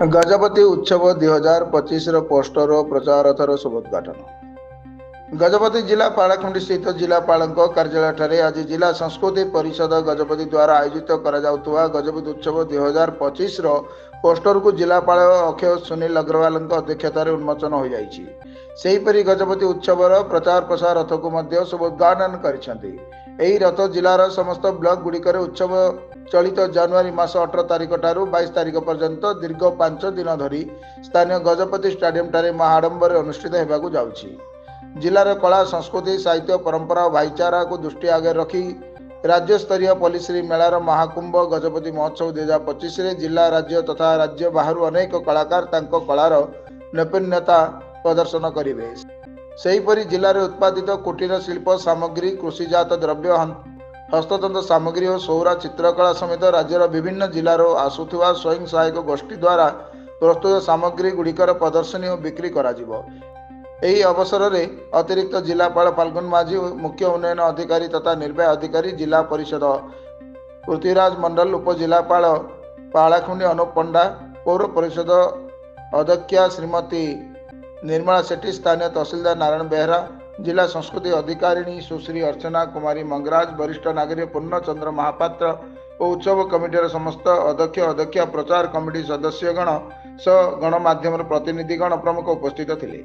गजपति उत्सव 2025 पोस्टर और प्रचार रथर शुभोद्घाटन। गजपति जिला पालाखुंडी स्थित जिलापाल कार्यालय आज जिला संस्कृति परिषद गजपति द्वारा आयोजित गजपति उत्सव 2025 पोस्टर को जिलापाल अक्षय सुनील अग्रवाल अध्यक्षतार उन्मोचन हो जाइछि। सेहीपरि गजपति उत्सवर प्रचार प्रसार रथ को शुभोद्घाटन करिसेंति। एही रथ जिलार समस्त ब्लॉक गुड़िकर उत्सव चलित जनवरी मास 18 तारिख ठारू 22 तारिख पर्यंत दीर्घ 5 दिन धरी स्थानीय गजपति स्टाडियम ठारे महाआडंबर अनुष्ठित होगाकू जाउछि। जिलार कला संस्कृति साहित्य परंपरा और भाईचारा को दृष्टि आगे रखी राज्य स्तरीय पल्लीश्री मेलार महाकुंभ गजपति महोत्सव 2025 रे जिला राज्य तथा राज्य बाहर अनेक कलाकार तांको कलार नैपुण्यता प्रदर्शन करिवे। सेहीपरि जिले में उत्पादित कुटीर शिल्प सामग्री कृषिजात द्रव्य हस्ततंत्र सामग्री और सौरा चित्रकला समेत राज्यर विभिन्न जिलार आसुवा स्वयं सहायक गोष्ठी द्वारा प्रस्तुत सामग्री गुड़िकर प्रदर्शनी और बिक्री करा जिवो। एही अवसर में अतिरिक्त जिलापाल फाल्गुन माझी मुख्य उन्नयन अधिकारी तथा निर्वाही अधिकारी जिला परिषद पृथ्वीराज मंडल उपजिलापाल पालाखुंडी अनुप पंडा पौर परिषद अध्यक्षा श्रीमती निर्मला सेठी स्थानीय तहसीलदार नारायण बेहरा जिला संस्कृति अधिकारिणी सुश्री अर्चना कुमारी मंगराज वरिष्ठ नागरिक पूर्णचंद्र महापात्र और उत्सव कमिटीर समस्त अध्यक्ष प्रचार कमिटी सदस्यगण सह गणमाध्यम प्रतिनिधिगण प्रमुख उपस्थित थिले।